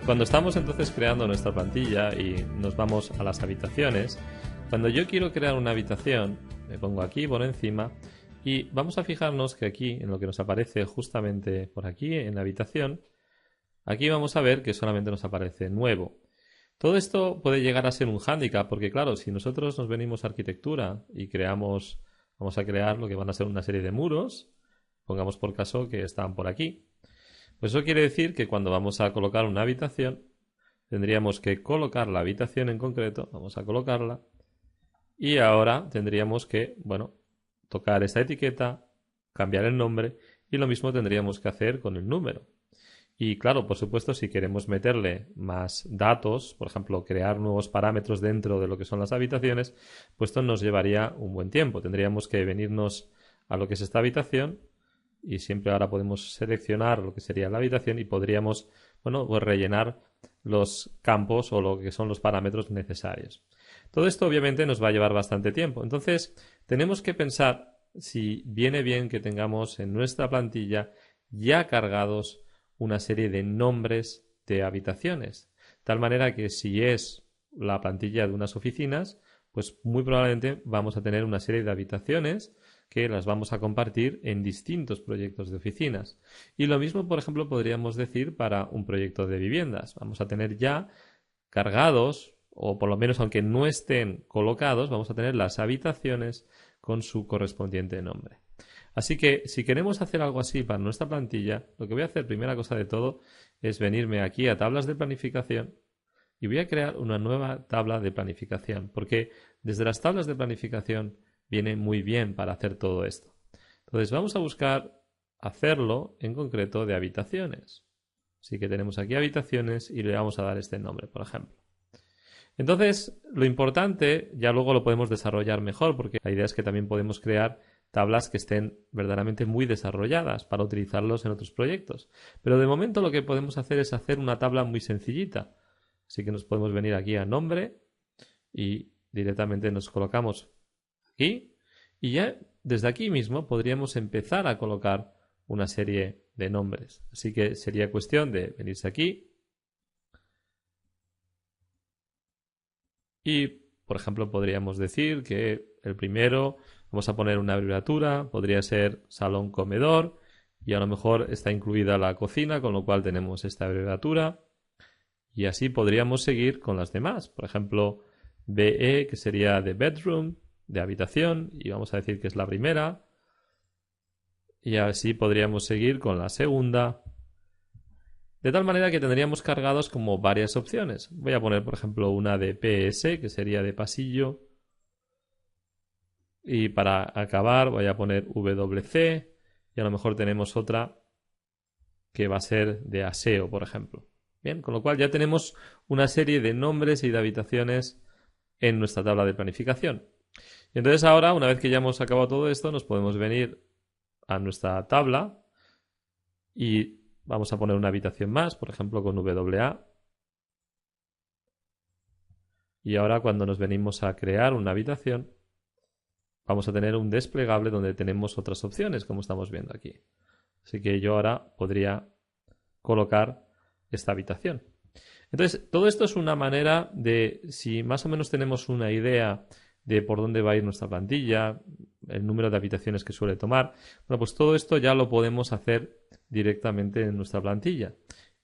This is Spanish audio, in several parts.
Cuando estamos entonces creando nuestra plantilla y nos vamos a las habitaciones, cuando yo quiero crear una habitación, me pongo aquí por encima y vamos a fijarnos que aquí, en lo que nos aparece justamente por aquí, en la habitación, aquí vamos a ver que solamente nos aparece nuevo. Todo esto puede llegar a ser un hándicap porque, claro, si nosotros nos venimos a arquitectura y vamos a crear lo que van a ser una serie de muros, pongamos por caso que están por aquí. Pues eso quiere decir que cuando vamos a colocar una habitación, tendríamos que colocar la habitación en concreto, vamos a colocarla, y ahora tendríamos que, tocar esta etiqueta, cambiar el nombre, y lo mismo tendríamos que hacer con el número. Y claro, por supuesto, si queremos meterle más datos, por ejemplo, crear nuevos parámetros dentro de lo que son las habitaciones, pues esto nos llevaría un buen tiempo. Tendríamos que venirnos a lo que es esta habitación y siempre ahora podemos seleccionar lo que sería la habitación y podríamos, pues rellenar los campos o lo que son los parámetros necesarios. Todo esto obviamente nos va a llevar bastante tiempo. Entonces, tenemos que pensar si viene bien que tengamos en nuestra plantilla ya cargados una serie de nombres de habitaciones, tal manera que si es la plantilla de unas oficinas, pues muy probablemente vamos a tener una serie de habitaciones que las vamos a compartir en distintos proyectos de oficinas. Y lo mismo, por ejemplo, podríamos decir para un proyecto de viviendas. Vamos a tener ya cargados, o por lo menos aunque no estén colocados, vamos a tener las habitaciones con su correspondiente nombre. Así que si queremos hacer algo así para nuestra plantilla, lo que voy a hacer, primera cosa de todo, es venirme aquí a tablas de planificación y voy a crear una nueva tabla de planificación, porque desde las tablas de planificación viene muy bien para hacer todo esto. Entonces vamos a buscar hacerlo en concreto de habitaciones. Así que tenemos aquí habitaciones y le vamos a dar este nombre, por ejemplo. Entonces, lo importante, ya luego lo podemos desarrollar mejor, porque la idea es que también podemos crear tablas que estén verdaderamente muy desarrolladas para utilizarlos en otros proyectos. Pero de momento lo que podemos hacer es hacer una tabla muy sencillita. Así que nos podemos venir aquí a nombre y directamente nos colocamos aquí y ya desde aquí mismo podríamos empezar a colocar una serie de nombres. Así que sería cuestión de venirse aquí y, por ejemplo, podríamos decir que el primero, vamos a poner una abreviatura, podría ser salón comedor y a lo mejor está incluida la cocina, con lo cual tenemos esta abreviatura y así podríamos seguir con las demás. Por ejemplo, BE, que sería de bedroom, de habitación, y vamos a decir que es la primera. Y así podríamos seguir con la segunda. De tal manera que tendríamos cargados como varias opciones. Voy a poner, por ejemplo, una de PS, que sería de pasillo. Y para acabar voy a poner WC. Y a lo mejor tenemos otra que va a ser de aseo, por ejemplo. Bien, con lo cual ya tenemos una serie de nombres y de habitaciones en nuestra tabla de planificación. Y entonces ahora, una vez que ya hemos acabado todo esto, nos podemos venir a nuestra tabla y vamos a poner una habitación más, por ejemplo con WA. Y ahora cuando nos venimos a crear una habitación, vamos a tener un desplegable donde tenemos otras opciones, como estamos viendo aquí. Así que yo ahora podría colocar esta habitación. Entonces, todo esto es una manera de, si más o menos tenemos una idea de por dónde va a ir nuestra plantilla, el número de habitaciones que suele tomar, pues todo esto ya lo podemos hacer directamente en nuestra plantilla.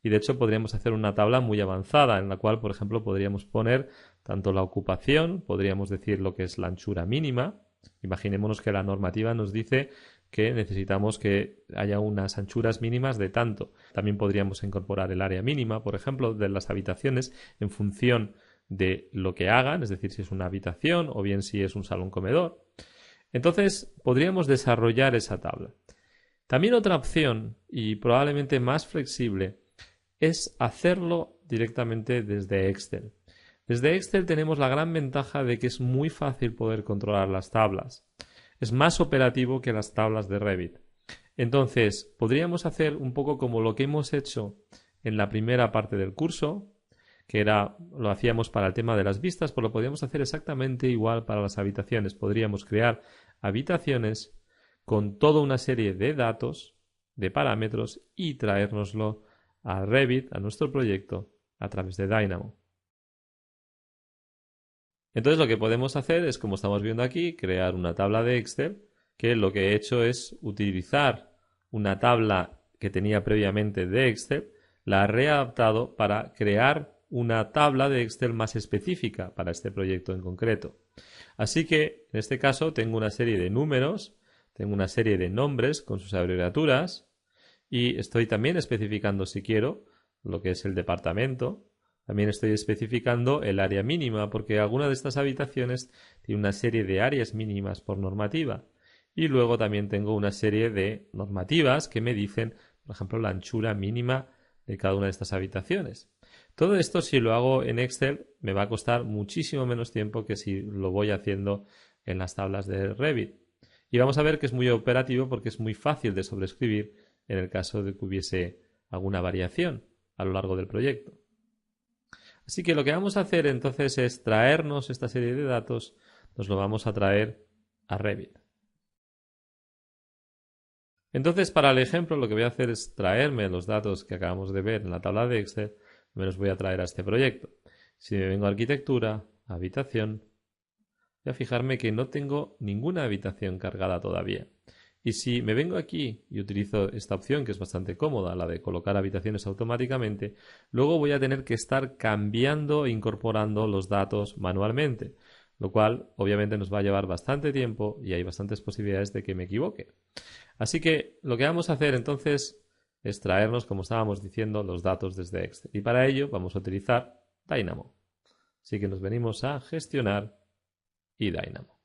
Y de hecho podríamos hacer una tabla muy avanzada en la cual, por ejemplo, podríamos poner tanto la ocupación, podríamos decir lo que es la anchura mínima. Imaginémonos que la normativa nos dice que necesitamos que haya unas anchuras mínimas de tanto. También podríamos incorporar el área mínima, por ejemplo, de las habitaciones en función de lo que hagan, es decir, si es una habitación o bien si es un salón comedor. Entonces, podríamos desarrollar esa tabla. También otra opción, y probablemente más flexible, es hacerlo directamente desde Excel. Desde Excel tenemos la gran ventaja de que es muy fácil poder controlar las tablas. Es más operativo que las tablas de Revit. Entonces, podríamos hacer un poco como lo que hemos hecho en la primera parte del curso, que lo hacíamos para el tema de las vistas, pues lo podríamos hacer exactamente igual para las habitaciones. Podríamos crear habitaciones con toda una serie de datos, de parámetros, y traérnoslo a Revit, a nuestro proyecto, a través de Dynamo. Entonces lo que podemos hacer es, como estamos viendo aquí, crear una tabla de Excel, que lo que he hecho es utilizar una tabla que tenía previamente de Excel, la he readaptado para crear una tabla de Excel más específica para este proyecto en concreto. Así que en este caso tengo una serie de números, tengo una serie de nombres con sus abreviaturas y estoy también especificando, si quiero, lo que es el departamento. También estoy especificando el área mínima porque alguna de estas habitaciones tiene una serie de áreas mínimas por normativa. Y luego también tengo una serie de normativas que me dicen, por ejemplo, la anchura mínima de cada una de estas habitaciones. Todo esto, si lo hago en Excel, me va a costar muchísimo menos tiempo que si lo voy haciendo en las tablas de Revit. Y vamos a ver que es muy operativo porque es muy fácil de sobreescribir en el caso de que hubiese alguna variación a lo largo del proyecto. Así que lo que vamos a hacer entonces es traernos esta serie de datos, nos lo vamos a traer a Revit. Entonces, para el ejemplo, lo que voy a hacer es traerme los datos que acabamos de ver en la tabla de Excel, me los voy a traer a este proyecto. Si me vengo a arquitectura, habitación, voy a fijarme que no tengo ninguna habitación cargada todavía. Y si me vengo aquí y utilizo esta opción, que es bastante cómoda, la de colocar habitaciones automáticamente, luego voy a tener que estar cambiando e incorporando los datos manualmente, lo cual obviamente nos va a llevar bastante tiempo y hay bastantes posibilidades de que me equivoque. Así que lo que vamos a hacer entonces es traernos, como estábamos diciendo, los datos desde Excel. Y para ello vamos a utilizar Dynamo. Así que nos venimos a Gestionar y Dynamo.